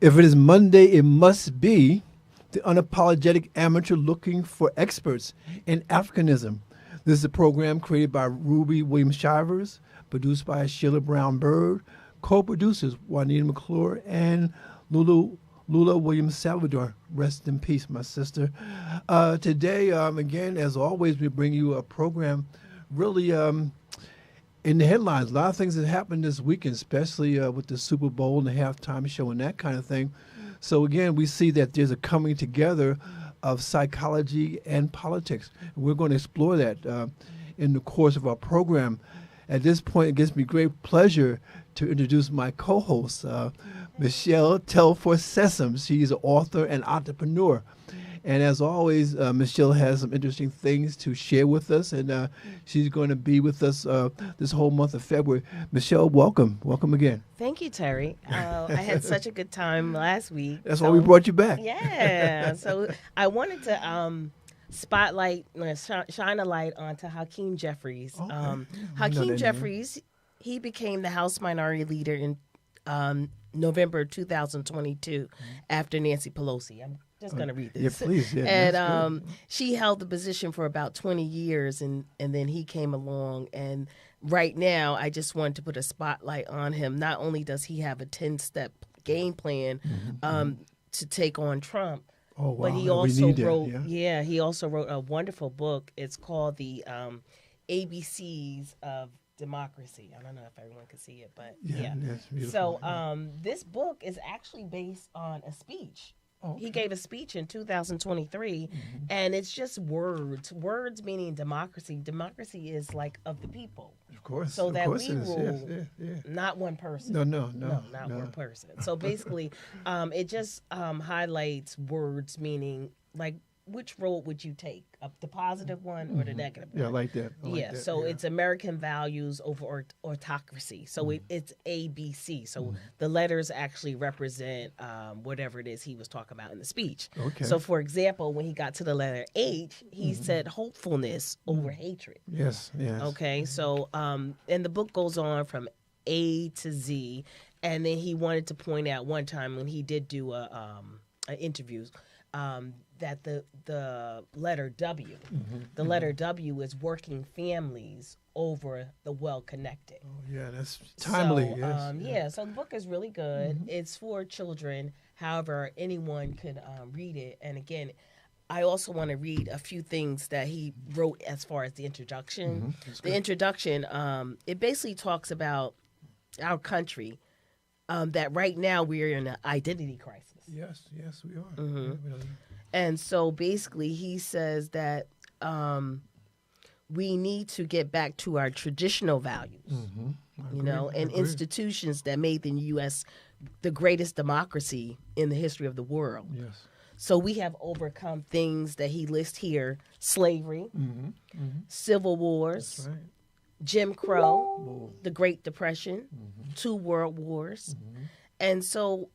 If it is Monday, it must be the Unapologetic Amateur looking for experts in Africanism. This is a program created by Ruby Williams Shivers, produced by Sheila Brown Bird, co-producers Juanita McClure and Lula Williams Salvador. Rest in peace, my sister. Today, again, as always, we bring you a program really in the headlines. A lot of things that happened this weekend, especially with the Super Bowl and the halftime show and that kind of thing. So again, we see that there's a coming together of psychology and politics. And we're going to explore that in the course of our program. At this point, it gives me great pleasure to introduce my co-host, Michelle Telford Sessom. She's an author and entrepreneur. And as always, Michelle has some interesting things to share with us, and she's going to be with us this whole month of February. Michelle, welcome. Welcome again. Thank you, Terry. I had such a good time last week. That's why we brought you back. Yeah. So I wanted to spotlight, shine a light onto Hakeem Jeffries. Okay. Hakeem Jeffries, he became the House Minority Leader in November 2022 after Nancy Pelosi. I'm just going to read this. Yeah, please. Yeah, and she held the position for about 20 years, and then he came along. And right now, I just wanted to put a spotlight on him. Not only does he have a 10-step game plan to take on Trump, but he also wrote, he also wrote a wonderful book. It's called The ABCs of Democracy. I don't know if everyone can see it, but yeah. So this book is actually based on a speech. He gave a speech in 2023, and it's just words. Words meaning democracy. Democracy is like of the people. Of course. So that we rule, not one person. No, not one person. So basically, it just highlights words meaning like which road would you take, the positive one or the negative one? Yeah, I like that. It's American values over autocracy. So it's ABC. So the letters actually represent whatever it is he was talking about in the speech. Okay. So, for example, when he got to the letter H, he said hopefulness over hatred. Yes. Okay, so and the book goes on from A to Z, and then he wanted to point out one time when he did do interviews that the letter W, the letter W is working families over the well-connected. Oh, yeah, that's timely. So, so the book is really good. It's for children. However, anyone could read it. And again, I also want to read a few things that he wrote as far as the introduction. The introduction, it basically talks about our country, that right now we're in an identity crisis. Yes, we are. And so basically he says that we need to get back to our traditional values, and institutions that made the U.S. the greatest democracy in the history of the world. Yes. So we have overcome things that he lists here: slavery, civil wars, That's right. Jim Crow, the Great Depression, 2 world wars. And so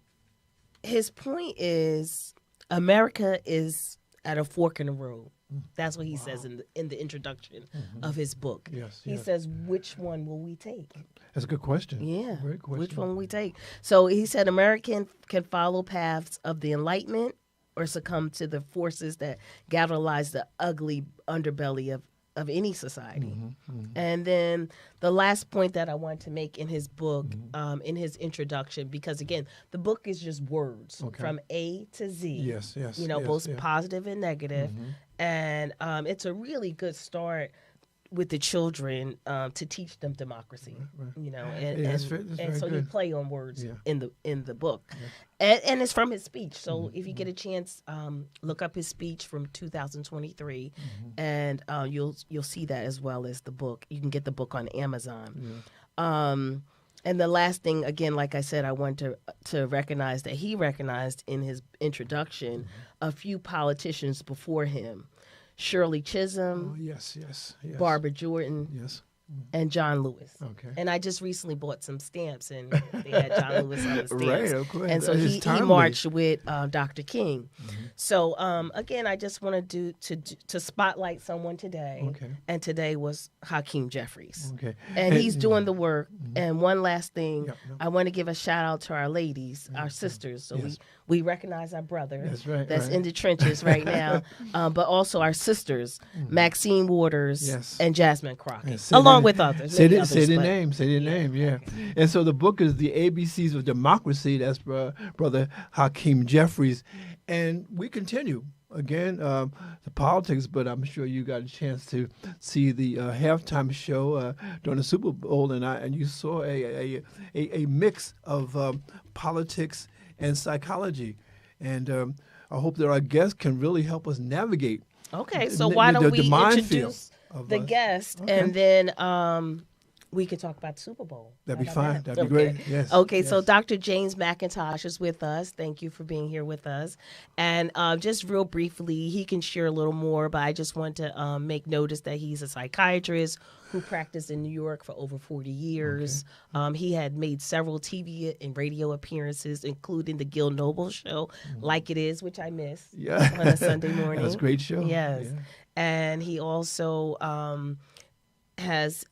his point is America is at a fork in the road. That's what he says in the introduction of his book. He says, which one will we take? That's a good question. Yeah. Great question. Which one will we take? So he said American can follow paths of the Enlightenment or succumb to the forces that galvanize the ugly underbelly of any society. And then the last point that I want to make in his book, in his introduction, because again, the book is just words from A to Z. Yes. Both positive and negative. And it's a really good start with the children to teach them democracy. And so you play on words in the book. And it's from his speech. So if you get a chance, look up his speech from 2023, and you'll see that as well as the book. You can get the book on Amazon. And the last thing, again, like I said, I want to recognize that he recognized in his introduction a few politicians before him: Shirley Chisholm, yes. Barbara Jordan, and John Lewis. Okay. And I just recently bought some stamps, and they had John Lewis on the stamps. Right, of course. And so That is he timely. marched with Dr. King. So again, I just want to spotlight someone today. Okay. And today was Hakeem Jeffries. Okay. And he's doing the work. And one last thing, Yep. I want to give a shout out to our ladies, our sisters. So Yes. we recognize our brother That's right, that's right. in the trenches right now, but also our sisters, Maxine Waters Yes. and Jasmine Crockett, Yeah, say along their- with others. Say many the others, but- name. Say the name. Yeah. And so the book is The ABCs of Democracy. That's Brother Hakeem Jeffries. And we continue. Again, the politics, but I'm sure you got a chance to see the halftime show during the Super Bowl, and you saw a mix of politics and psychology. And I hope that our guests can really help us navigate. Okay, so why don't we minefield introduce of the us. guest, Okay. and then we could talk about the Super Bowl. That'd be How about fine. that? That'd be Okay. great. Yes. Okay, so yes. Dr. James McIntosh is with us. Thank you for being here with us. And just real briefly, he can share a little more, but I just want to make notice that he's a psychiatrist who practiced in New York for over 40 years. Okay. He had made several TV and radio appearances, including the Gil Noble show, Like It Is, which I miss on a Sunday morning. That's a great show. Yes. Yeah. And he also has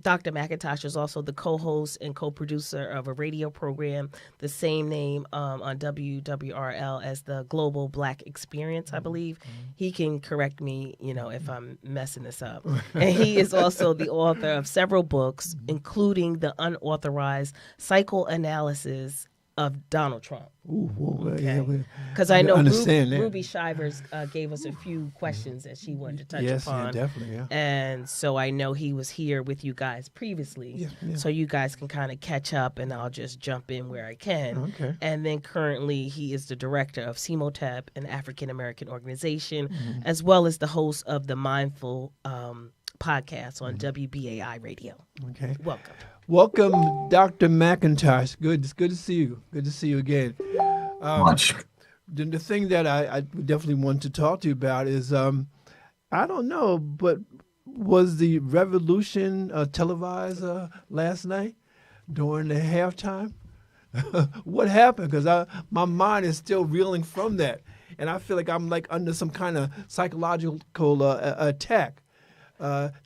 Dr. McIntosh is also the co-host and co-producer of a radio program, the same name on WWRL as the Global Black Experience, I believe. He can correct me, if I'm messing this up. And he is also the author of several books, including the unauthorized psychoanalysis of Donald Trump. Because I know Ruby Shivers gave us a few questions that she wanted to touch upon. Yes, definitely, yeah. And so I know he was here with you guys previously. Yeah. So you guys can kind of catch up, and I'll just jump in where I can. Okay. And then currently he is the director of CEMOTEP, an African American organization, as well as the host of the Mindful podcast on WBAI Radio. Okay. Welcome, Dr. McIntosh. It's good to see you. Good to see you again. Much. The thing that I definitely want to talk to you about is, I don't know, but was the revolution televised last night during the halftime? What happened? Because my mind is still reeling from that, and I feel like I'm like under some kind of psychological attack.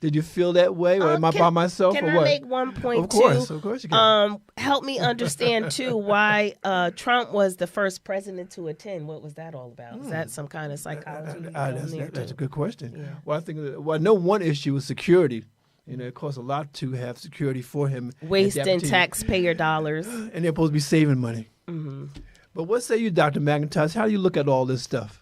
Did you feel that way, or am I by myself, can or I what? make one point, Of course you can. Help me understand, too, why Trump was the first president to attend. What was that all about? Is that some kind of psychology? That's a good question. Yeah. Well, I think I know one issue was security. It costs a lot to have security for him. Wasting taxpayer dollars. And they're supposed to be saving money. Mm-hmm. But what say you, Dr. McIntosh? How do you look at all this stuff?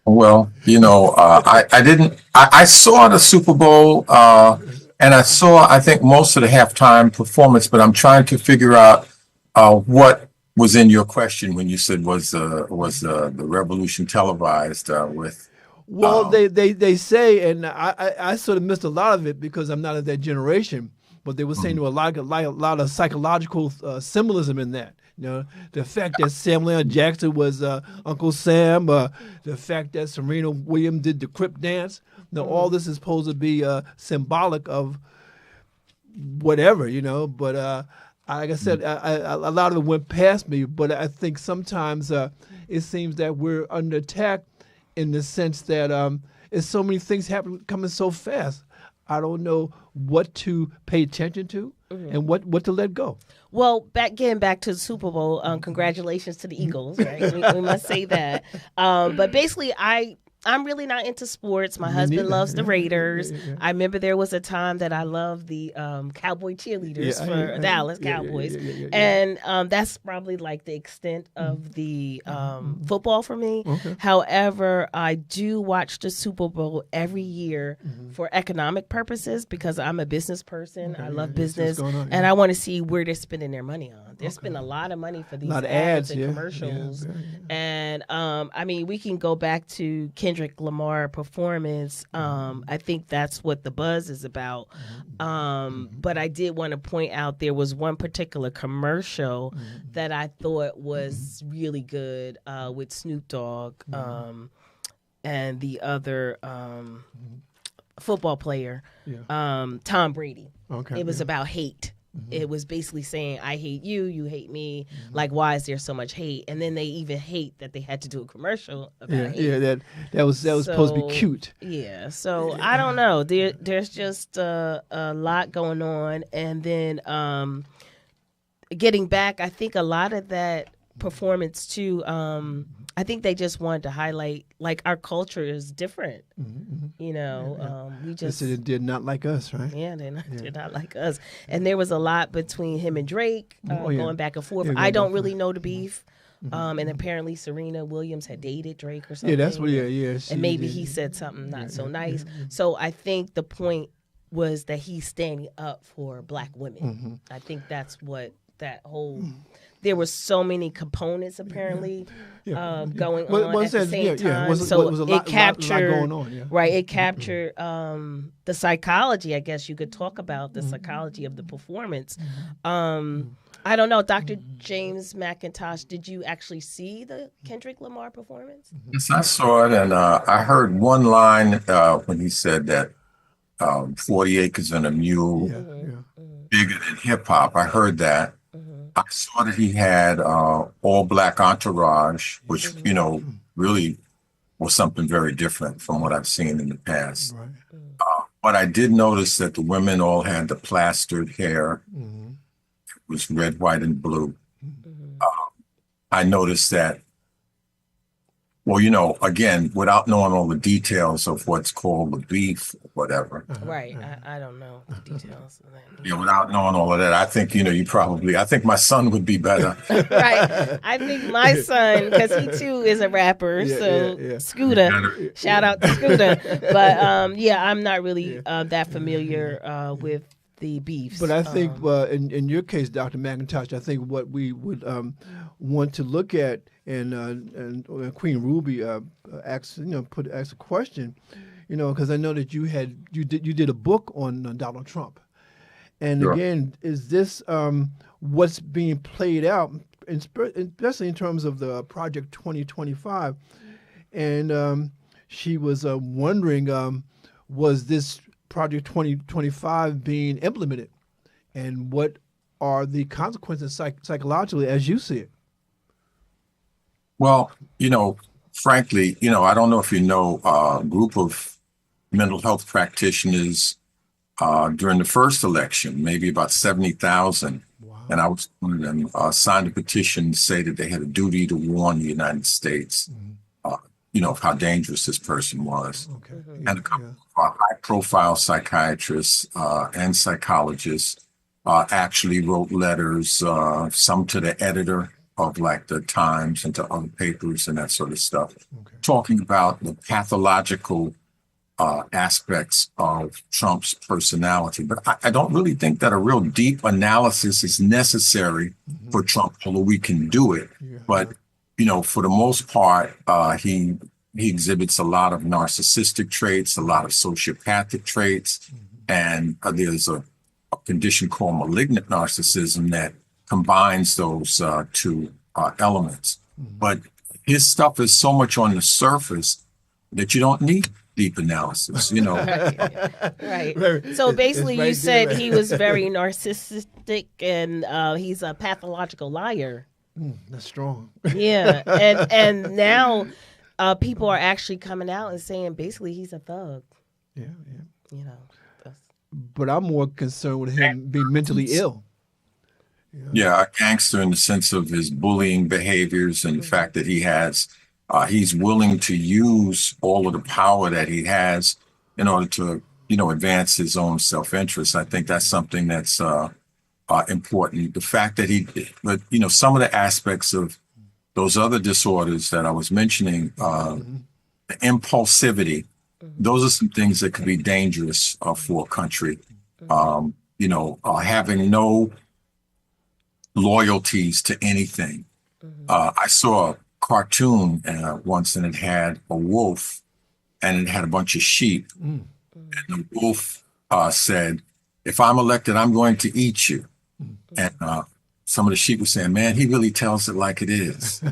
Well, I saw the Super Bowl, and I saw, I think, most of the halftime performance, but I'm trying to figure out what was in your question when you said was the revolution televised with. Well, they say, and I sort of missed a lot of it because I'm not of that generation, but they were saying there was a lot of psychological symbolism in that. The fact that Samuel L. Jackson was Uncle Sam, the fact that Serena Williams did the Crip dance. All this is supposed to be symbolic of whatever, But like I said, a lot of it went past me. But I think sometimes it seems that we're under attack in the sense that it's so many things coming so fast. I don't know what to pay attention to and what to let go. Well, getting back to the Super Bowl, congratulations to the Eagles, right? we must say that. But basically, I'm really not into sports. My husband loves the Raiders. Yeah. I remember there was a time that I loved the Cowboy cheerleaders for Dallas Cowboys. And that's probably like the extent of the football for me. Okay. However, I do watch the Super Bowl every year for economic purposes because I'm a business person. I love business. And I want to see where they're spending their money on. They're spending a lot of money for these ads and commercials. And I mean, we can go back to Kendrick Lamar performance. I think that's what the buzz is about. But I did want to point out there was one particular commercial that I thought was really good with Snoop Dogg and the other football player, Yeah. Tom Brady. Okay. It was Yeah. about hate. It was basically saying, I hate you, you hate me. Like, why is there so much hate? And then they even hate that they had to do a commercial about Yeah, hate. yeah, that was supposed to be So, cute. Yeah, so I don't know. There's just a lot going on, and then getting back, I think a lot of that performance too. I think they just wanted to highlight like our culture is different. You know, we They just said it did not like us, right? yeah, they're not like us. And there was a lot between him and Drake going back and forth. Yeah, I going don't back really know the beef. And apparently Serena Williams had dated Drake or something. Yeah, that's what. Yeah. And maybe he said something not so nice. So I think the point was that he's standing up for Black women. I think that's what that whole. There were so many components apparently going on at the same time. So was a it lot captured going on. Yeah. right. It captured the psychology. I guess you could talk about the psychology of the performance. I don't know, Dr. James McIntosh. Did you actually see the Kendrick Lamar performance? Yes, I saw it, and I heard one line when he said that 40 acres and a mule bigger than hip hop. I heard that. I saw that he had all black entourage, which really was something very different from what I've seen in the past. Right. But I did notice that the women all had the plastered hair. It was red, white, and blue. I noticed that. Well, again, without knowing all the details of what's called the beef or whatever. Right. I don't know the details of that. Yeah, without knowing all of that, I think, I think my son would be better. Right. I think my son, because he too is a rapper, Scooter, shout out to Scooter. But I'm not really that familiar with the beefs. But I think in your case, Dr. McIntosh, I think what we would want to look at, and Queen Ruby asked a question, because I know that you did a book on Donald Trump, and Sure. Again, is this what's being played out, especially in terms of the Project 2025, and she was wondering, was this Project 2025 being implemented, and what are the consequences psychologically as you see it? Well, frankly, I don't know if you know a group of mental health practitioners during the first election, maybe about 70,000. Wow. And I was one of them, signed a petition to say that they had a duty to warn the United States, of how dangerous this person was. Okay. And a couple of high-profile psychiatrists and psychologists actually wrote letters, some to the editor of like the Times and to other papers and that sort of stuff, talking about the pathological aspects of Trump's personality. But I don't really think that a real deep analysis is necessary for Trump, although we can do it. Yeah. But, for the most part, he exhibits a lot of narcissistic traits, a lot of sociopathic traits, and there's a condition called malignant narcissism that combines those two elements. But his stuff is so much on the surface that you don't need deep analysis, Right. So basically, you said he was very narcissistic and he's a pathological liar. That's strong. Yeah, and now people are actually coming out and saying basically he's a thug. Yeah. But I'm more concerned with him being mentally ill. Yeah, a gangster in the sense of his bullying behaviors and the fact that he's willing to use all of the power that he has in order to, advance his own self-interest. I think that's something that's important. The fact that some of the aspects of those other disorders that I was mentioning, the impulsivity, those are some things that could be dangerous for a country. Having no loyalties to anything. I saw a cartoon once, and it had a wolf and it had a bunch of sheep. And the wolf said, "If I'm elected, I'm going to eat you." And some of the sheep were saying, "Man, he really tells it like it is."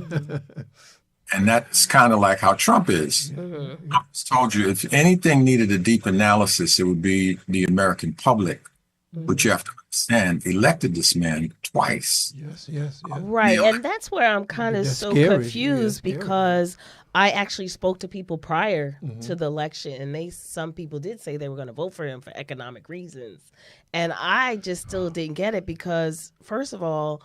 And that's kind of like how Trump is. I just told you, if anything needed a deep analysis, it would be the American public. But you have to understand, elected this man twice. Yes. Right. And that's where I'm kind of That's so scary. confused Yeah, scary. because I actually spoke to people prior to the election, and some people did say they were going to vote for him for economic reasons. And I just still didn't get it because, first of all,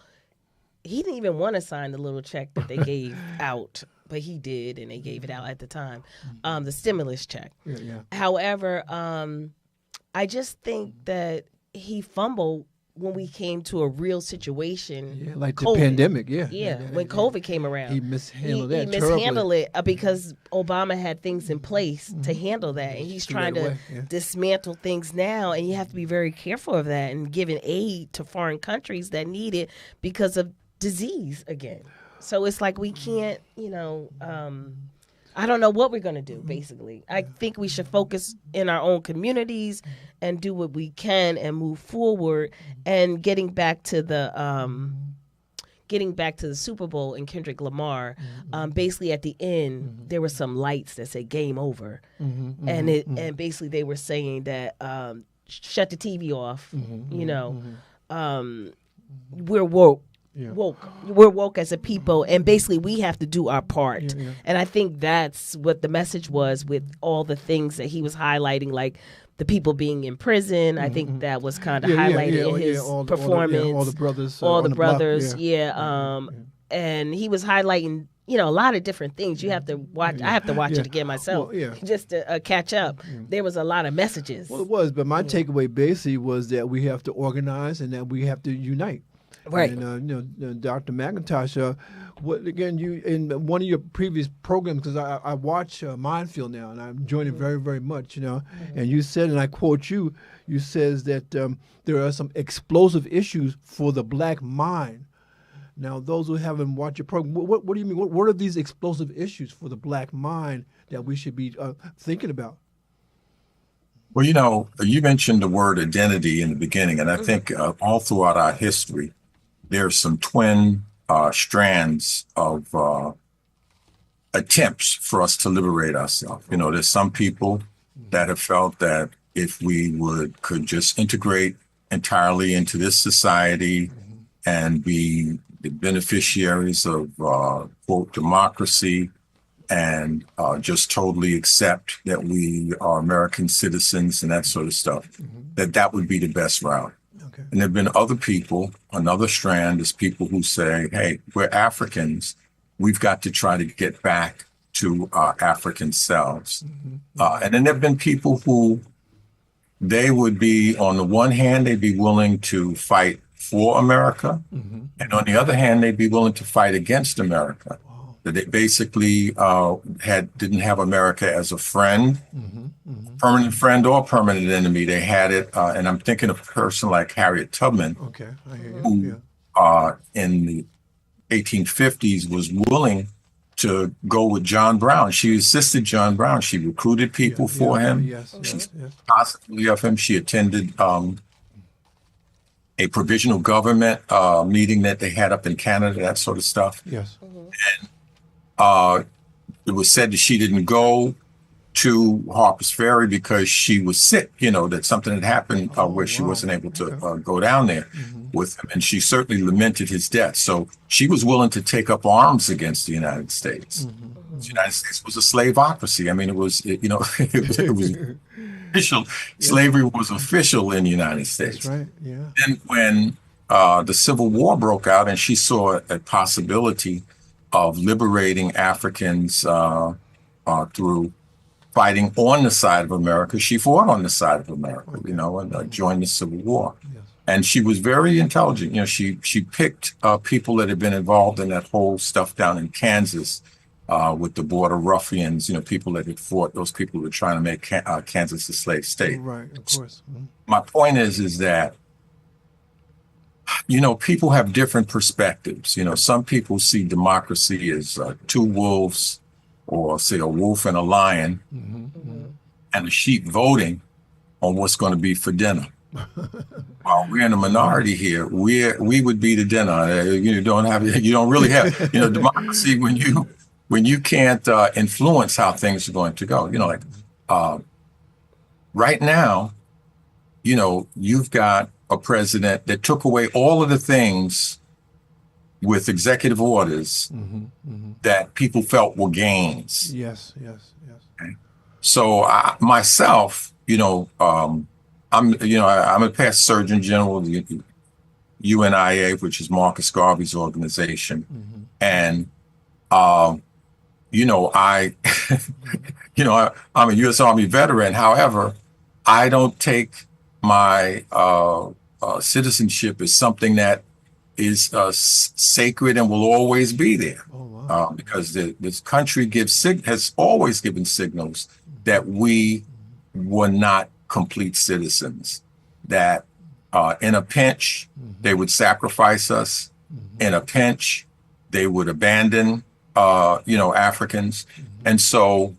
he didn't even want to sign the little check that they gave out, but he did, and they gave it out at the time, the stimulus check. Yeah. However, I just think that he fumbled when we came to a real situation. Yeah, like COVID. the pandemic. When COVID came around. He mishandled He that. mishandled terribly. it because Obama had things in place to handle that. And he's Threw trying that to away, yeah. dismantle things now. And you have to be very careful of that and giving aid to foreign countries that need it because of disease again. So it's like we can't, I don't know what we're going to do, basically. I think we should focus in our own communities and do what we can and move forward. And getting back to the Super Bowl and Kendrick Lamar, basically at the end, there were some lights that said game over. And basically they were saying that shut the TV off, we're woke. Yeah. We're woke as a people, and basically we have to do our part. And I think that's what the message was with all the things that he was highlighting, like the people being in prison. I think that was kind of highlighted in his performance. All the brothers. All on the block, brothers, and he was highlighting, a lot of different things. You have to watch. I have to watch it again myself, just to catch up. There was a lot of messages. Well, it was, but my takeaway basically was that we have to organize and that we have to unite. Right. And Dr. McIntosh, what again? You in one of your previous programs, because I watch Minefield now, and I'm enjoying it very, very much. And you said, and I quote you, you says that there are some explosive issues for the black mind. Now, those who haven't watched your program, what do you mean? What are these explosive issues for the black mind that we should be thinking about? Well, you mentioned the word identity in the beginning, and I think all throughout our history, there's some twin strands of attempts for us to liberate ourselves. There's some people that have felt that if we could just integrate entirely into this society and be the beneficiaries of quote democracy and just totally accept that we are American citizens and that sort of stuff, that would be the best route. Okay. And there have been other people, another strand is people who say, hey, we're Africans. We've got to try to get back to our African selves. And then there have been people who they would be, on the one hand, they'd be willing to fight for America. And on the other hand, they'd be willing to fight against America. That they basically didn't have America as a friend, permanent friend or permanent enemy. They had it, and I'm thinking of a person like Harriet Tubman, Okay, I hear you. who in the 1850s was willing to go with John Brown. She assisted John Brown. She recruited people for him. She's possibly of him. She attended a provisional government meeting that they had up in Canada, that sort of stuff. Yes. It was said that she didn't go to Harper's Ferry because she was sick, that something had happened where she wasn't able to go down there with him. And she certainly lamented his death. So she was willing to take up arms against the United States. The United States was a slaveocracy. I mean, it was official. Slavery was official in the United States. That's right, yeah. Then when the Civil War broke out and she saw a possibility of liberating Africans through fighting on the side of America, she fought on the side of America, and joined the Civil War. Yes. And she was very intelligent. She picked people that had been involved in that whole stuff down in Kansas with the border ruffians, people that had fought, those people who were trying to make Kansas a slave state. Right, of course. My point is that people have different perspectives. Some people see democracy as two wolves, or say a wolf and a lion, and a sheep voting on what's going to be for dinner. While we're in a minority here, we would be the dinner. You don't really have democracy when when you can't influence how things are going to go. Like right now, you've got a president that took away all of the things with executive orders that people felt were gains. Yes, yes, yes. Okay? So myself, I'm a past Surgeon General of the UNIA, which is Marcus Garvey's organization, and I, I'm a U.S. Army veteran. However, I don't take my citizenship as something that is sacred and will always be there. Oh, wow. Because this country has always given signals that we were not complete citizens, that in a pinch, they would sacrifice us. In a pinch, they would abandon, Africans. And so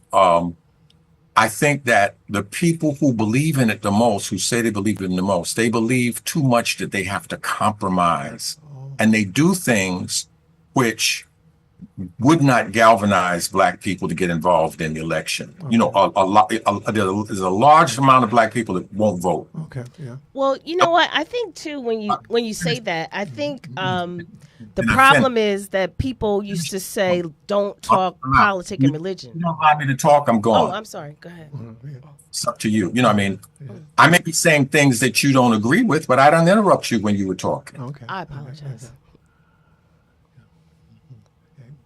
I think that the people who believe in it the most, who say they believe in it the most, they believe too much that they have to compromise. And they do things which would not galvanize Black people to get involved in the election. Okay. There's a large amount of Black people that won't vote. Okay, yeah. Well, you know what? I think too when you say that, I think the problem is that people used to say, "Don't talk politics and religion." You don't allow me to talk, I'm going. Oh, I'm sorry. Go ahead. It's up to you. I may be saying things that you don't agree with, but I don't interrupt you when you were talking. Okay. I apologize.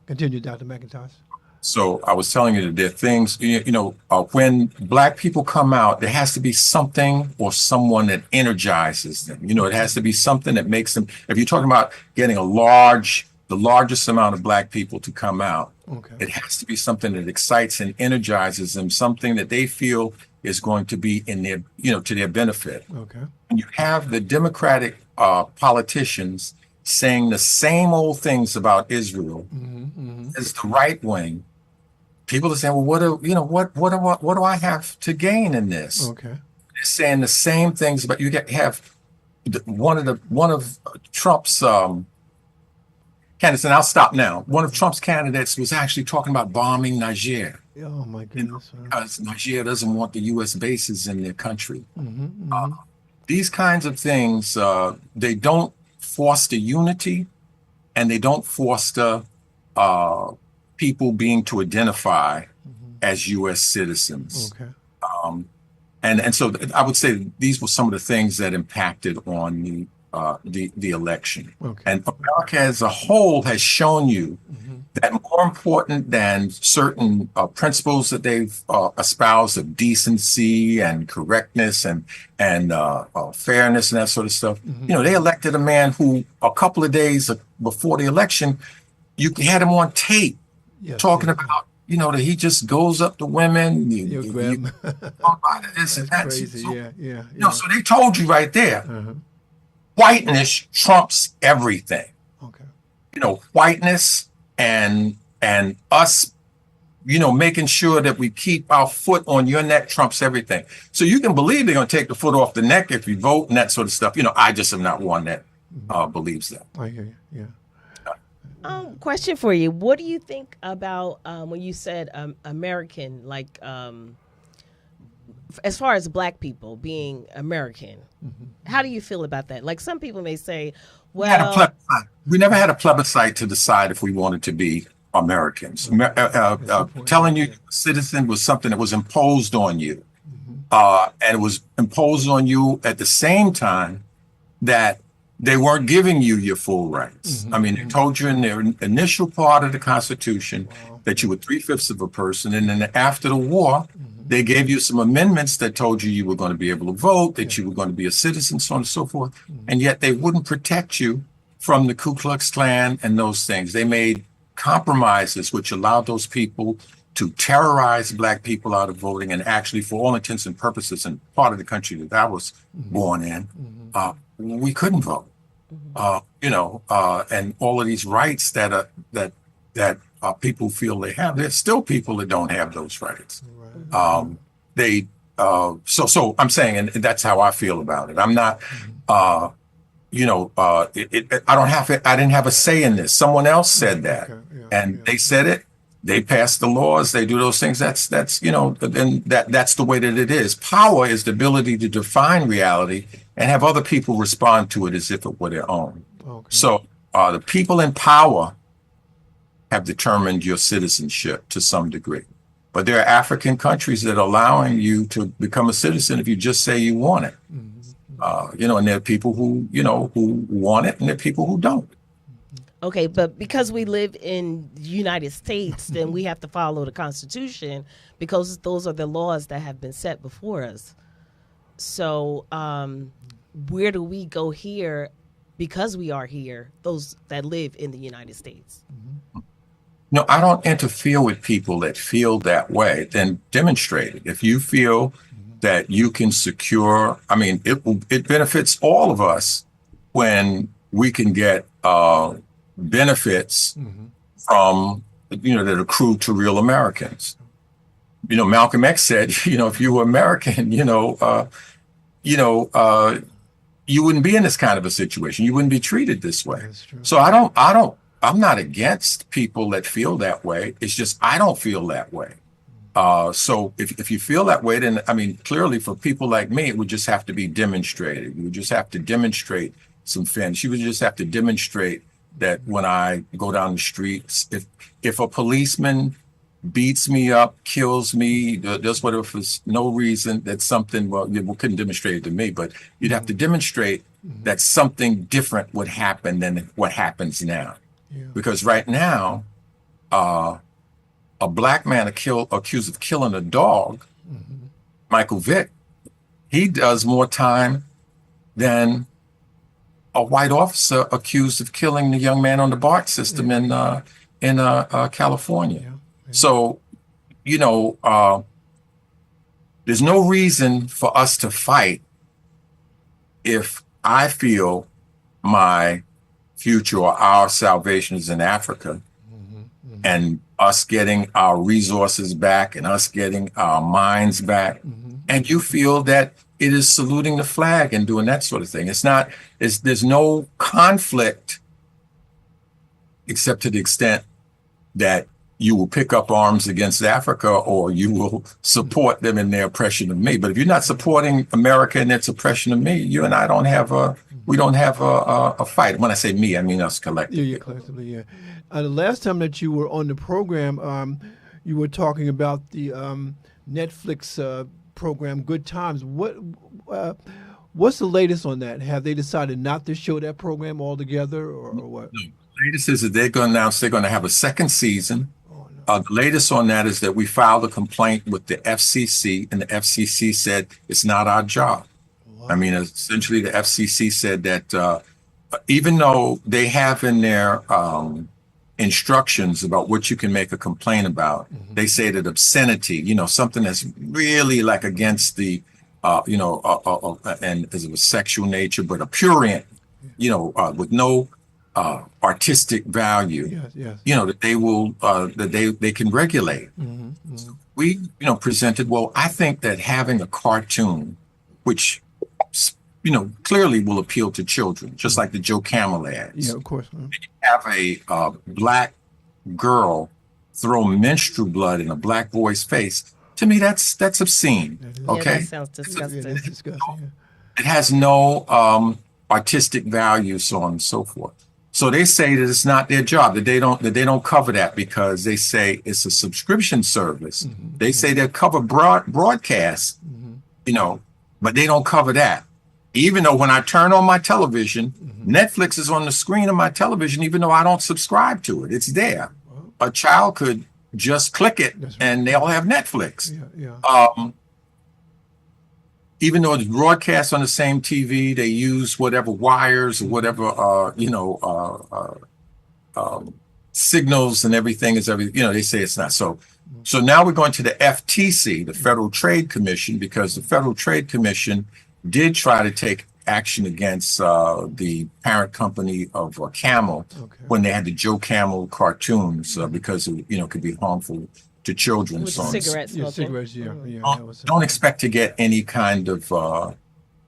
Continue, Dr. McIntosh. So I was telling you that there are things, when Black people come out, there has to be something or someone that energizes them. It has to be something that makes them, if you're talking about getting the largest amount of Black people to come out, it has to be something that excites and energizes them, something that they feel is going to be in their, to their benefit. Okay. And you have the Democratic politicians saying the same old things about Israel as the right wing. People are saying, well, what do I have to gain in this? Okay. They're saying the same things, but you have one of Trump's candidates, and I'll stop now. One of Trump's candidates was actually talking about bombing Niger. Oh my goodness. Because Niger doesn't want the U.S. bases in their country. These kinds of things, they don't foster unity, and they don't foster people being to identify as U.S. citizens. Okay. And so I would say these were some of the things that impacted on the election. Okay. And America as a whole has shown you that more important than certain principles that they've espoused of decency and correctness and fairness and that sort of stuff, they elected a man who a couple of days before the election, you had him on tape talking about, that he just goes up to women. Talk about this and that. Crazy. So, so they told you right there, whiteness trumps everything. Okay. Whiteness and us, making sure that we keep our foot on your neck trumps everything. So you can believe they're going to take the foot off the neck if you vote and that sort of stuff. I just am not one that believes that. I hear you. Yeah. Question for you. What do you think about when you said American, like as far as Black people being American? How do you feel about that? Like some people may say, well, we never had a plebiscite to decide if we wanted to be Americans. Telling you citizen was something that was imposed on you. And it was imposed on you at the same time that they weren't giving you your full rights. I mean, they told you in their initial part of the Constitution that you were 3/5 of a person. And then after the war, they gave you some amendments that told you were going to be able to vote, that you were going to be a citizen, so on and so forth. And yet they wouldn't protect you from the Ku Klux Klan and those things. They made compromises which allowed those people to terrorize Black people out of voting. And actually, for all intents and purposes, in part of the country that I was born in, we couldn't vote. And all of these rights that people feel they have, there's still people that don't have those rights. So I'm saying, and that's how I feel about it. I'm not, I didn't have a say in this. Someone else said that, they said it. they pass the laws, they do those things. That's then that's the way that it is. Power is the ability to define reality and have other people respond to it as if it were their own. Okay. So the people in power have determined your citizenship to some degree. But there are African countries that are allowing you to become a citizen if you just say you want it. And there are people who want it, and there are people who don't. Okay, but because we live in the United States, then we have to follow the Constitution because those are the laws that have been set before us. So where do we go here because we are here, those that live in the United States? No, I don't interfere with people that feel that way. Then demonstrate it. If you feel that you can secure, it benefits all of us when we can get benefits from, that accrue to real Americans. Malcolm X said, if you were American, you wouldn't be in this kind of a situation. You wouldn't be treated this way. So I'm not against people that feel that way. It's just, I don't feel that way. So if you feel that way, then, clearly for people like me, it would just have to be demonstrated. You would just have to demonstrate some fairness. You would just have to demonstrate that when I go down the streets, if a policeman beats me up, kills me, does whatever for no reason, that's something, you couldn't demonstrate it to me, but you'd have to demonstrate that something different would happen than what happens now. Yeah. Because right now, a black man accused of killing a dog, Michael Vick, he does more time than a white officer accused of killing the young man on the BART system in California. Yeah. Yeah. So, there's no reason for us to fight if I feel my future or our salvation is in Africa, and us getting our resources back and us getting our minds back. And you feel that it is saluting the flag and doing that sort of thing. There's no conflict except to the extent that you will pick up arms against Africa or you will support them in their oppression of me. But if you're not supporting America in its oppression of me, you and I don't have a fight. When I say me, I mean us collectively. Yeah, collectively, yeah. The last time that you were on the program, you were talking about the Netflix program, Good Times. What's the latest on that? Have they decided not to show that program altogether, or what? No. The latest is that they're going to announce they're going to have a second season. The latest on that is that we filed a complaint with the FCC, and the FCC said it's not our job. Wow. Essentially, the FCC said that even though they have in their instructions about what you can make a complaint about, they say that obscenity, something that's really like against the, and as of a sexual nature, but a prurient, with no artistic value, that they will, that they can regulate. So we, presented, I think that having a cartoon, which, clearly will appeal to children, just like the Joe Camel ads. Yeah, of course. Have a black girl throw menstrual blood in a black boy's face. To me, that's obscene. Okay, yeah, that sounds disgusting. That's disgusting. It has no artistic value, so on and so forth. So they say that it's not their job, that they don't cover that because they say it's a subscription service. They say they cover broadcast, but they don't cover that. Even though when I turn on my television, Netflix is on the screen of my television, even though I don't subscribe to it. It's there. A child could just click it and they'll have Netflix. Even though it's broadcast on the same TV, they use whatever wires or whatever, signals and everything is they say it's not. So now we're going to the FTC, the Federal Trade Commission, because the Federal Trade Commission did try to take action against the parent company of Camel when they had the Joe Camel cartoons because it could be harmful to children. With cigarettes, don't expect to get any kind of,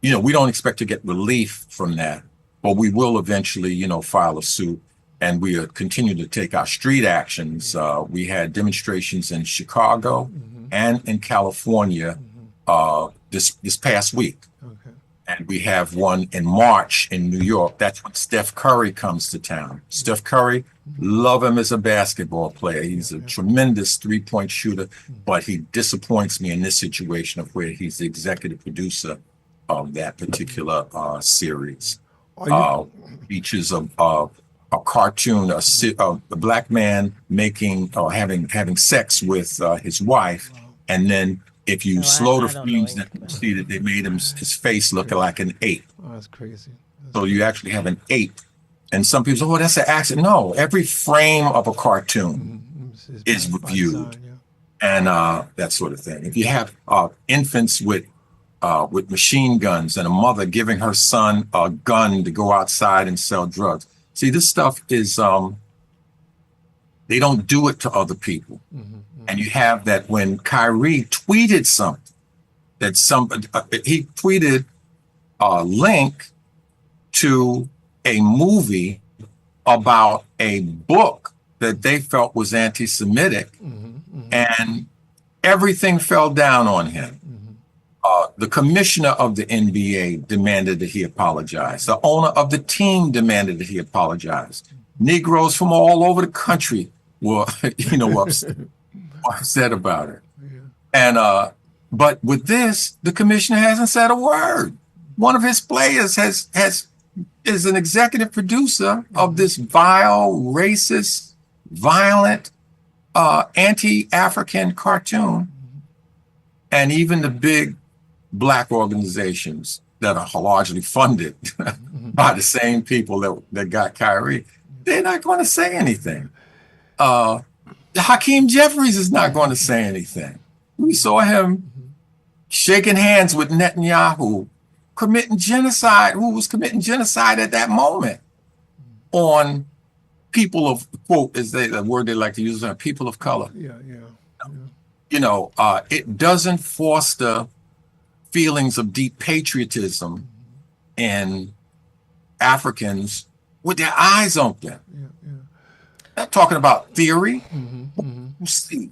we don't expect to get relief from that, but we will eventually, file a suit. and we continue to take our street actions. We had demonstrations in Chicago and in California this past week. Okay. And we have one in March in New York. That's when Steph Curry comes to town. Steph Curry, love him as a basketball player. He's a tremendous three-point shooter, but he disappoints me in this situation of where he's the executive producer of that particular series. Features of a cartoon, a black man making or having sex with his wife, and then if you slow the frames that you see that they made his face look like an ape. Oh, that's crazy. So you actually have an ape, and some people say, "Oh, that's an accident." No, every frame of a cartoon is reviewed, and that sort of thing. If you have infants with machine guns and a mother giving her son a gun to go outside and sell drugs. See, this stuff is, they don't do it to other people. And you have that when Kyrie tweeted something, that he tweeted a link to a movie about a book that they felt was anti-Semitic, and everything fell down on him. The commissioner of the NBA demanded that he apologize. The owner of the team demanded that he apologize. Negroes from all over the country were, upset about it. And but with this, the commissioner hasn't said a word. One of his players is an executive producer of this vile, racist, violent, anti-African cartoon, and even the big Black organizations that are largely funded by the same people that got Kyrie, they're not going to say anything. Hakeem Jeffries is not going to say anything. We saw him shaking hands with Netanyahu, committing genocide, who was committing genocide at that moment on people of, quote, is the word they like to use, people of color. It doesn't foster feelings of deep patriotism in Africans with their eyes open. Not talking about theory. See.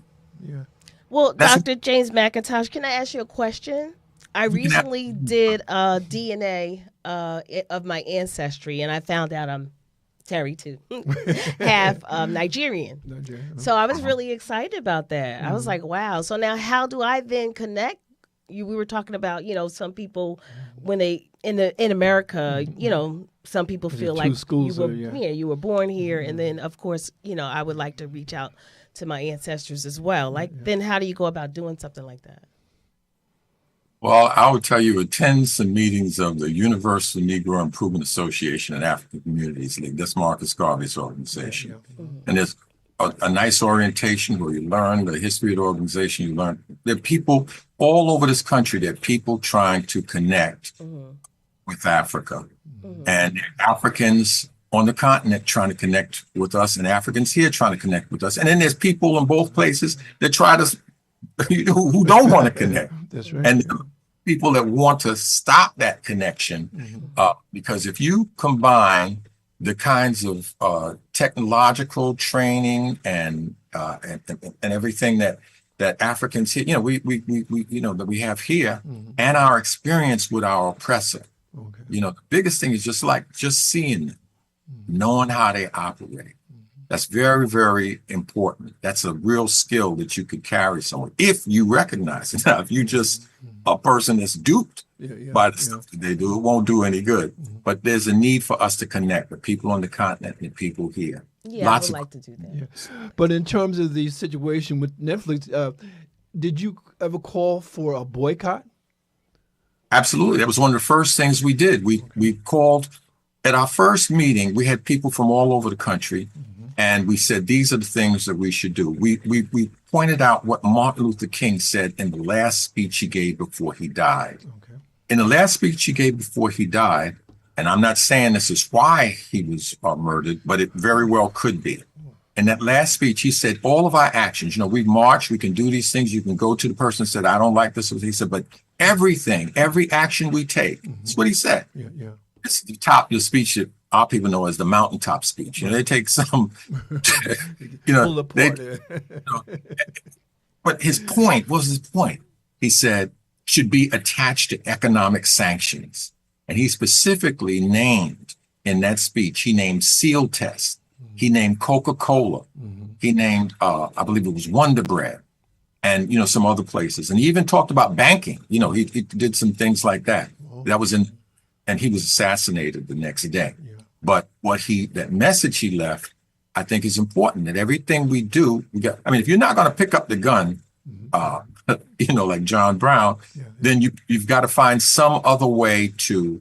Well, Dr. James McIntosh, can I ask you a question? I recently did DNA of my ancestry, and I found out I'm Terry too, half Nigerian. So I was really excited about that. I was like, wow. So now how do I then connect? We were talking about, some people when they in America, some people feel like you were born here, and then of course, I would like to reach out to my ancestors as well. Then how do you go about doing something like that? Well, I would tell you, attend some meetings of the Universal Negro Improvement Association and African Communities League. That's Marcus Garvey's organization. And there's a nice orientation where you learn the history of the organization. You learn there are people all over this country. There are people trying to connect with Africa, and Africans on the continent trying to connect with us, and Africans here trying to connect with us. And then there's people in both places that try to, who don't want to connect. That's right. And people that want to stop that connection, because if you combine the kinds of technological training and everything that Africans here, that we have here, and our experience with our oppressor. The biggest thing is just seeing them, knowing how they operate. That's very, very important. That's a real skill that you could carry somewhere if you recognize it. Now, if you just a person that's duped by the stuff that they do, it won't do any good. But there's a need for us to connect the people on the continent and the people here. Yeah, I would like to do that. But in terms of the situation with Netflix, did you ever call for a boycott? Absolutely. That was one of the first things we did. We called at our first meeting. We had people from all over the country, and we said these are the things that we should do. We pointed out what Martin Luther King said in the last speech he gave before he died. In the last speech he gave before he died, and I'm not saying this is why he was murdered, but it very well could be. In that last speech, he said, all of our actions, we march, we can do these things. You can go to the person and said, I don't like this. He said, but every action we take, that's what he said. It's the top of the speech that our people know as the mountaintop speech. They take some, Pull they, apart. but his point, what was his point? He said, should be attached to economic sanctions. And he specifically named in that speech, he named Seal Test. He named Coca-Cola. He named, I believe it was Wonder Bread and, some other places. And he even talked about banking. He did some things like that. That was and he was assassinated the next day. Yeah. But that message he left, I think is important, that everything we do, if you're not going to pick up the gun, like John Brown, then you've got to find some other way to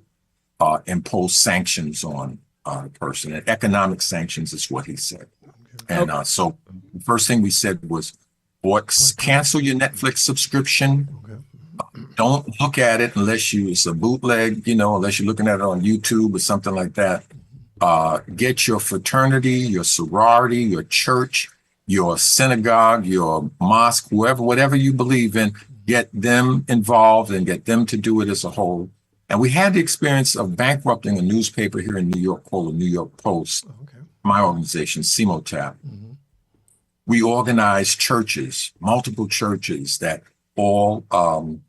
impose sanctions on a person. And economic sanctions is what he said. Okay. And so the first thing we said was, cancel your Netflix subscription. Okay. Don't look at it unless it's a bootleg, unless you're looking at it on YouTube or something like that. Get your fraternity, your sorority, your church, your synagogue, your mosque, whatever you believe in, get them involved and get them to do it as a whole. And we had the experience of bankrupting a newspaper here in New York called the New York Post, my organization, CMOTAP. We organized churches, multiple churches that all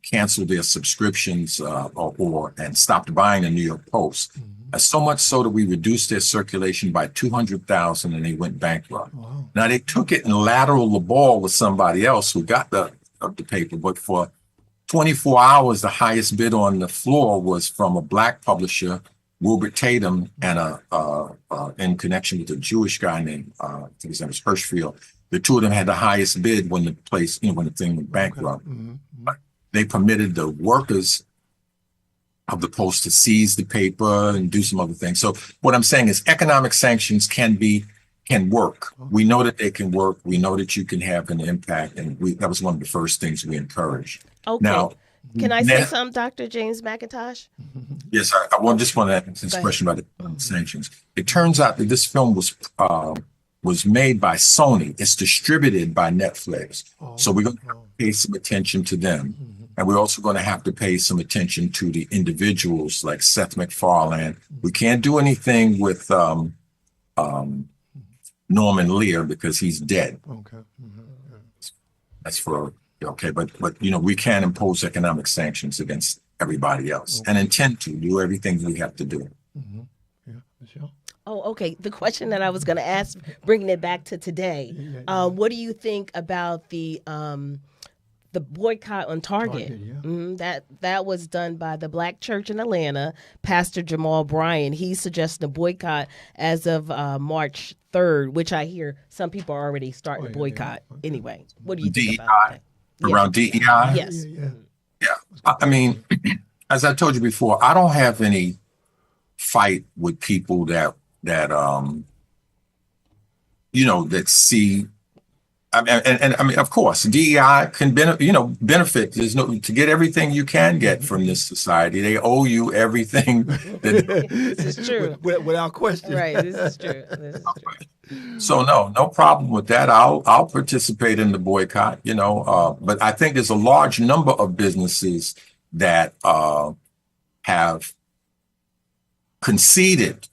canceled their subscriptions and stopped buying the New York Post. So much so that we reduced their circulation by 200,000 and they went bankrupt. Wow. Now they took it and lateraled the ball with somebody else who got the paper, but for 24 hours, the highest bid on the floor was from a Black publisher, Wilbert Tatum, and in connection with a Jewish guy named, I think his name was Hirschfield. The two of them had the highest bid when the place, when the thing went bankrupt. But they permitted the workers of the Post to seize the paper and do some other things. So what I'm saying is economic sanctions can work. We know that they can work. We know that you can have an impact. And that was one of the first things we encouraged. Okay. Now, can I say something, Dr. James McIntosh? Yes, I just want to ask this question about the sanctions. It turns out that this film was made by Sony. It's distributed by Netflix. So we're going to have to pay some attention to them. And we're also going to have to pay some attention to the individuals like Seth MacFarlane. We can't do anything with Norman Lear because he's dead. Okay. That's but we can impose economic sanctions against everybody else and intend to do everything we have to do. Yeah, Michelle? Oh, okay. The question that I was going to ask, bringing it back to today, what do you think about the boycott on Target? That was done by the Black Church in Atlanta, Pastor Jamal Bryan. He's suggesting a boycott as of March 3rd, which I hear some people are already starting to boycott. Anyway, what do you think about that? Around DEI? Yes. Yeah. I mean, as I told you before, I don't have any fight with people that see. I mean, of course, DEI can benefit. There's to get everything you can get from this society. They owe you everything. This is true. Without question. Right. This is true. So no problem with that. I'll participate in the boycott. But I think there's a large number of businesses that have conceded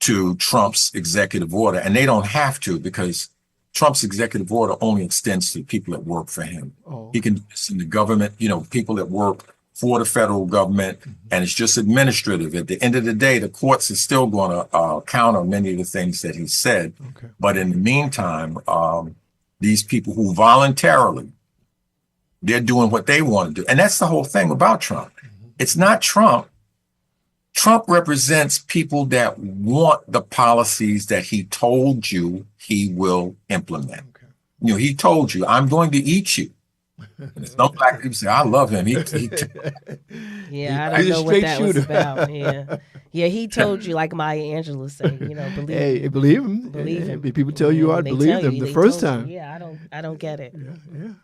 to Trump's executive order, and they don't have to because Trump's executive order only extends to people that work for him. He can do this in the government, people that work for the federal government, and it's just administrative. At the end of the day, the courts are still going to counter many of the things that he said. But in the meantime, these people who voluntarily, they're doing what they want to do. And that's the whole thing about Trump. It's not Trump. Trump represents people that want the policies that he told you he will implement. He told you, I'm going to eat you. And some Black people say, I love him. I don't know what that was about. Yeah, he told you, like Maya Angelou said, believe him. Believe him. People tell you I believe them the first time. I don't get it. Yeah.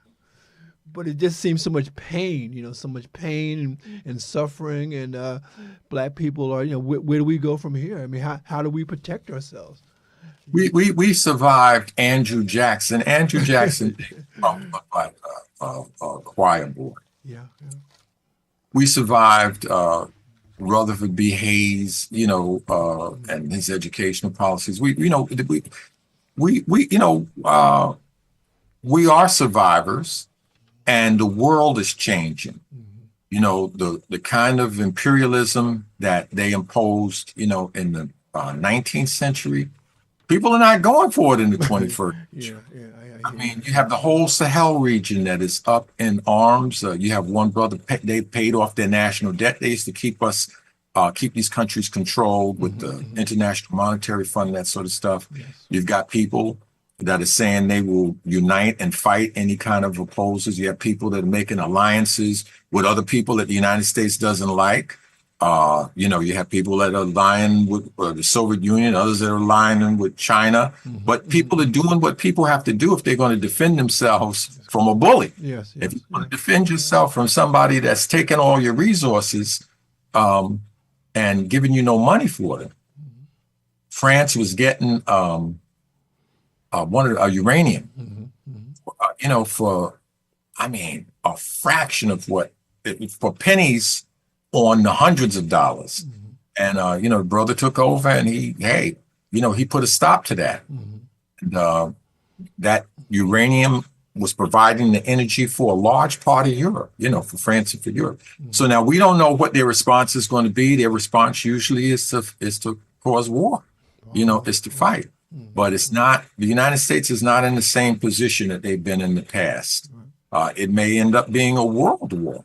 But it just seems so much pain, so much pain and suffering, and Black people are, where do we go from here? I mean, how do we protect ourselves? We survived Andrew Jackson. Andrew Jackson from a choir boy. Yeah. We survived Rutherford B. Hayes, and his educational policies. We are survivors, and the world is changing. The kind of imperialism that they imposed, in the 19th century, people are not going for it in the 21st. Yeah, yeah, I mean, you have the whole Sahel region that is up in arms. You have one brother, they paid off their national debt. They used to keep these countries controlled with the International Monetary Fund and that sort of stuff. Yes. You've got people that are saying they will unite and fight any kind of opposers. You have people that are making alliances with other people that the United States doesn't like. You have people that are aligning with the Soviet Union, others that are aligning with China. But people are doing what people have to do if they're going to defend themselves from a bully. Yes, If you want to defend yourself from somebody that's taking all your resources and giving you no money for them. France was getting uranium, for, a fraction of for pennies on the hundreds of dollars. And, the brother took over and he put a stop to that. And, that uranium was providing the energy for a large part of Europe, for France and for Europe. So now we don't know what their response is going to be. Their response usually is to cause war, is to fight. But it's not, the United States is not in the same position that they've been in the past. It may end up being a world war,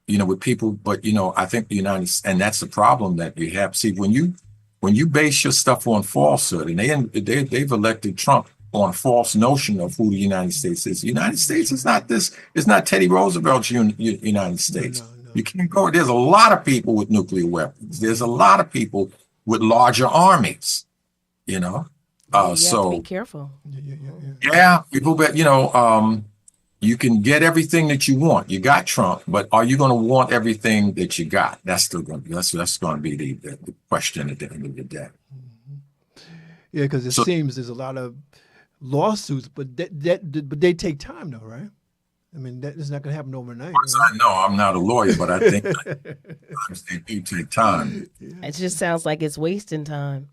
with people, but, I think and that's the problem that you have. See, when you base your stuff on falsehood, and they've elected Trump on a false notion of who the United States is. The United States is not this, it's not Teddy Roosevelt's United States. No. You can't go, there's a lot of people with nuclear weapons. There's a lot of people with larger armies, you have to be careful. Yeah, people, but you can get everything that you want. You got Trump, but are you going to want everything that you got? That's still going to be, that's going to be the question at the end of the day. Yeah, because it seems there's a lot of lawsuits, but they take time, though, right? I mean, that is not going to happen overnight. Right? I know I'm not a lawyer, but I think they do take time. It just sounds like it's wasting time.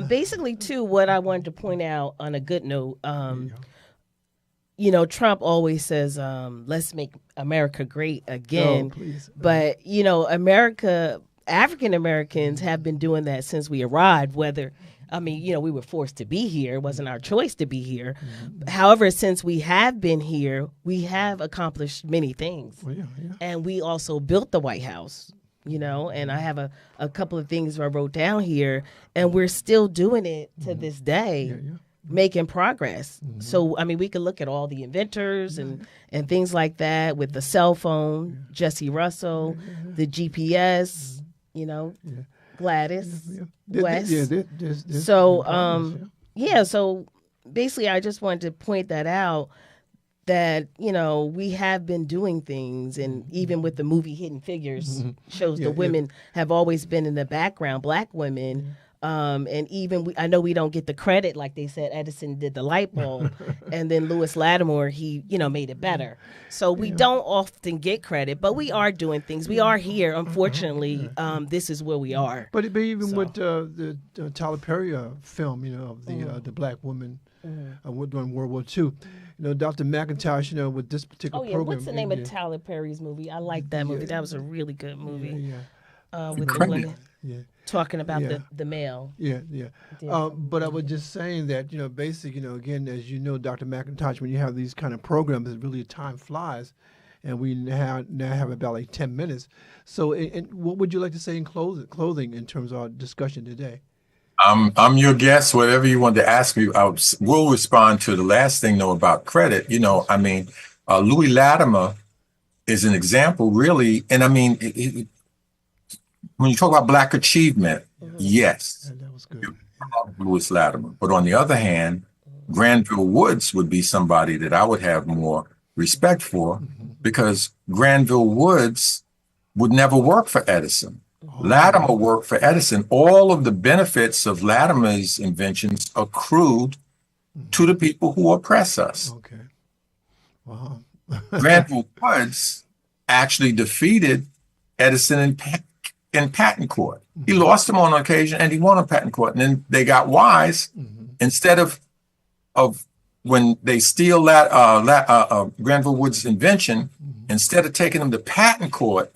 Basically, too, what I wanted to point out on a good note, Trump always says, let's make America great again. Oh, please. But, African Americans have been doing that since we arrived, we were forced to be here. It wasn't our choice to be here. However, since we have been here, we have accomplished many things. Well, yeah. And we also built the White House, and I have a couple of things I wrote down here, and we're still doing it to this day. Making progress. So, we could look at all the inventors and things like that with the cell phone, Jesse Russell, the GPS, Gladys, West. So basically I just wanted to point that out that, we have been doing things, and even with the movie Hidden Figures shows the women have always been in the background, Black women. And even I know we don't get the credit, like they said Edison did the light bulb, and then Lewis Lattimore, he made it better. So we don't often get credit, but we are doing things. We are here. Unfortunately, this is where we are. But even with the Tyler Perry film, of the Black woman during World War II, Dr. McIntosh, with this particular program. What's the name of Tyler Perry's movie? I like that movie. That was a really good movie. With the women. Talking about the male. But I was just saying that, again, as Dr. McIntosh, when you have these kind of programs, it really time flies. And we now have about like 10 minutes. So and what would you like to say in clothing in terms of our discussion today? I'm your guest. Whatever you want to ask me, we'll respond to the last thing, though, about credit. Louis Latimer is an example, really. And when you talk about Black achievement, yes, that was good. Louis Latimer. But on the other hand, Granville Woods would be somebody that I would have more respect for, because Granville Woods would never work for Edison. Latimer worked for Edison. All of the benefits of Latimer's inventions accrued to the people who oppress us. Okay. Wow. Granville Woods actually defeated Edison in patent court. He lost him on occasion, and he won on patent court. And then they got wise. Instead of when they steal Granville Wood's invention, instead of taking him to patent court,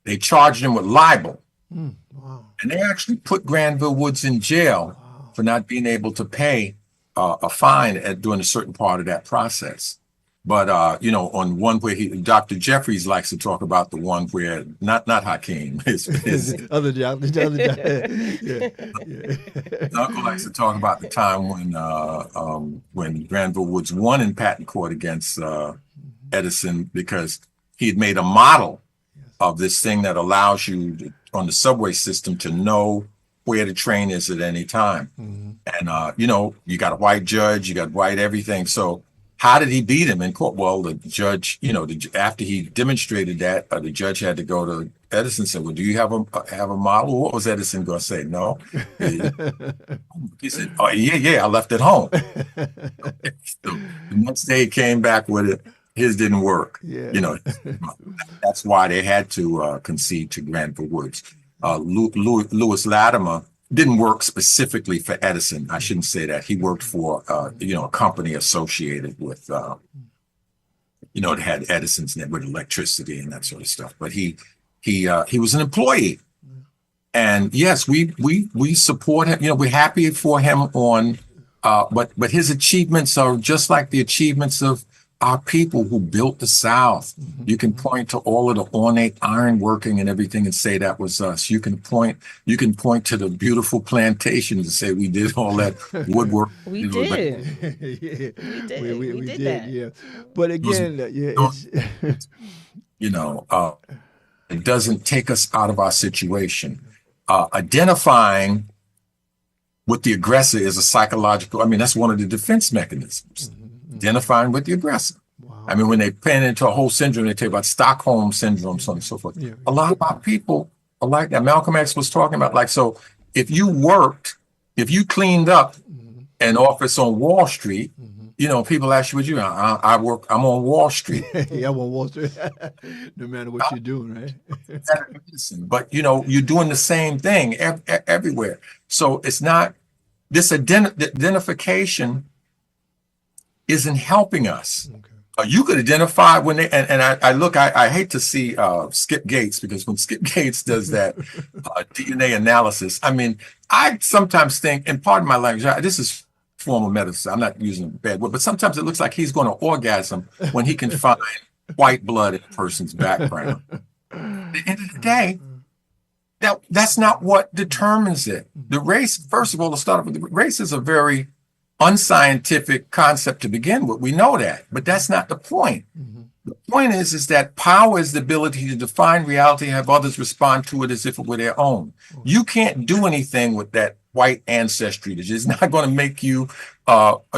they charged him with libel. Wow. And they actually put Granville Woods in jail for not being able to pay a fine during a certain part of that process. But on one where Dr. Jeffries likes to talk about the one where not Hakeem, his other job. Yeah. Uncle likes to talk about the time when Granville Woods won in patent court against Edison because he had made a model of this thing that allows you on the subway system to know where the train is at any time. And you got a white judge, you got white everything. So how did he beat him in court? Well, the judge, after he demonstrated that, the judge had to go to Edison and say, "Well, do you have a model?" What was Edison going to say? No. He said, "Oh, yeah, I left it home." So the next day he came back with it. His didn't work. Yeah. That's why they had to concede to Granville Woods. Lewis Latimer didn't work specifically for Edison. I shouldn't say that. He worked for a company associated with it had Edison's name with electricity and that sort of stuff. But he was an employee. And yes, we support him. We're happy for him but his achievements are just like the achievements of our people who built the South. You can point to all of the ornate ironworking and everything and say that was us. You can point to the beautiful plantations and say we did all that woodwork. We did. Yeah. We did that. Yeah. But again, it doesn't take us out of our situation. Identifying with the aggressor is a psychological, that's one of the defense mechanisms. Identifying with the aggressor. Wow. When they pan into a whole syndrome, they talk about Stockholm syndrome, so on and so forth. Yeah. A lot of our people are like that. Malcolm X was talking about so if you cleaned up an office on Wall Street, people ask you what you do. I'm on Wall Street. Yeah, I'm on Wall Street. No matter what you're doing, right? But you're doing the same thing everywhere. So it's not this identification isn't helping us. Okay. You could identify when they I hate to see Skip Gates, because when Skip Gates does that DNA analysis, I sometimes think, and pardon my language, this is formal medicine, I'm not using a bad word, but sometimes it looks like he's going to orgasm when he can find white blood in a person's background. At the end of the day, that's not what determines it. The race, first of all, to start with, the race is a very unscientific concept to begin with. We know that, but that's not the point. The point is that power is the ability to define reality and have others respond to it as if it were their own. You can't do anything with that white ancestry. It's not going to make you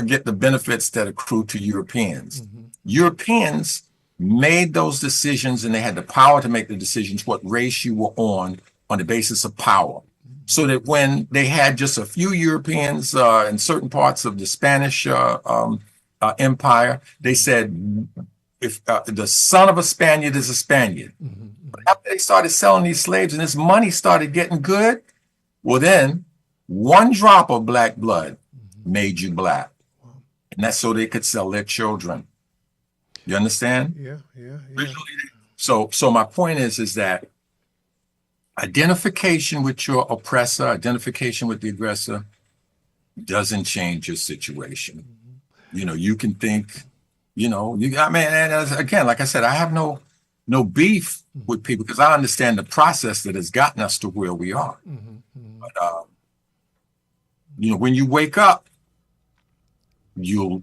get the benefits that accrue to Europeans. Europeans made those decisions, and they had the power to make the decisions what race you were on the basis of power. So that when they had just a few Europeans in certain parts of the Spanish Empire, they said, if the son of a Spaniard is a Spaniard. But after they started selling these slaves and this money started getting good, well, then one drop of black blood made you black. And that's so they could sell their children. You understand? Yeah. So my point is that identification with your oppressor, identification with the aggressor doesn't change your situation. You can think, and again, like I said, I have no beef with people because I understand the process that has gotten us to where we are. But, when you wake up, you'll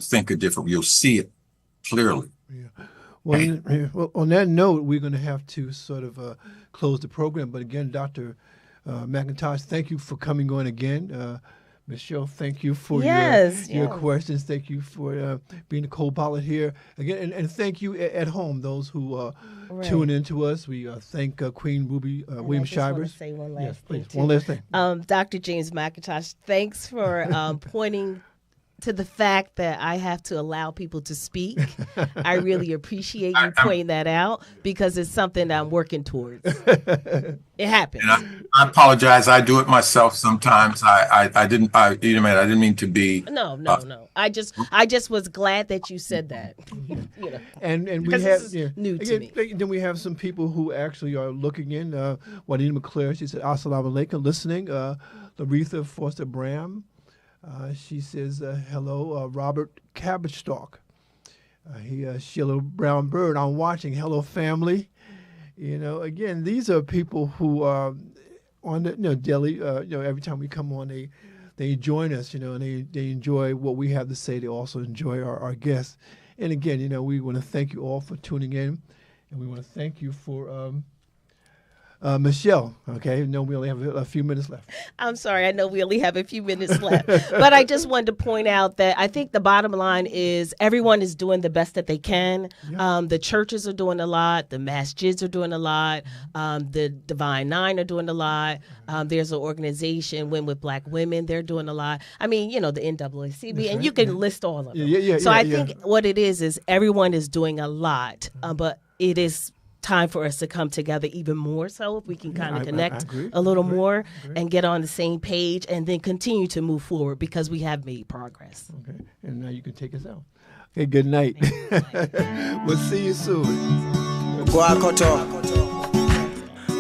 think a different, you'll see it clearly. Yeah. Well, on that note, we're going to have to sort of close the program. But again, Dr. McIntosh, thank you for coming on again. Michelle, thank you for your questions. Thank you for being a co-pilot here again, and thank you at home, those who tune in to us. We thank Queen Ruby Williams Shivers. Say one last thing. Please, one last thing. Dr. James McIntosh, thanks for pointing to the fact that I have to allow people to speak. I really appreciate you pointing that out because it's something that I'm working towards. It happens. And I apologize. I do it myself sometimes. I didn't mean to be. No. I just was glad that you said that. And we because have this is new to me. Then we have some people who actually are looking in. Juanita McClure, she said, "Assalamu alaikum," listening. Laretha Foster Bram, she says, "Hello." Robert Cabbage Stalk, Sheila Brown Bird, I'm watching. Hello, family. Again, these are people who are on the daily. Every time we come on, they join us. And they enjoy what we have to say. They also enjoy our guests. And again, we want to thank you all for tuning in, and we want to thank you for Michelle. Okay, no, we only have a few minutes left. I'm sorry, I know we only have a few minutes left, but I just wanted to point out that I think the bottom line is everyone is doing the best that they can. Yeah. The churches are doing a lot, the masjids are doing a lot, the Divine Nine are doing a lot. There's an organization, Women with Black Women, they're doing a lot. I mean, the NAACP, and right. You can list all of them. So I think what it is everyone is doing a lot, but it is time for us to come together even more so if we can kind of connect a little more and get on the same page and then continue to move forward because we have made progress. Okay, and now you can take us out. Okay, good night. We'll see you soon.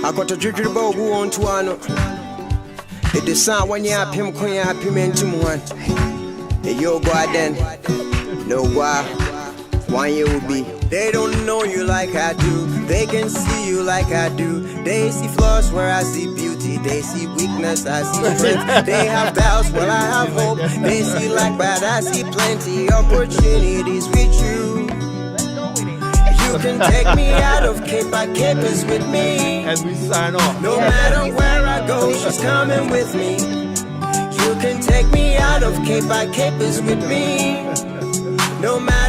Akoto jujuribo gu on tuano. It is sound when you have him queen happy men to one. Yo go then. No why. One you will be. They don't know you like I do. They can see you like I do. They see flaws where I see beauty. They see weakness, I see strength. They have doubts, well I have hope. They see like bad, I see plenty opportunities with you. You can take me out of Cape by Capers with me. As we sign off. No matter where I go, she's coming with me. You can take me out of Cape by Capers with me. No matter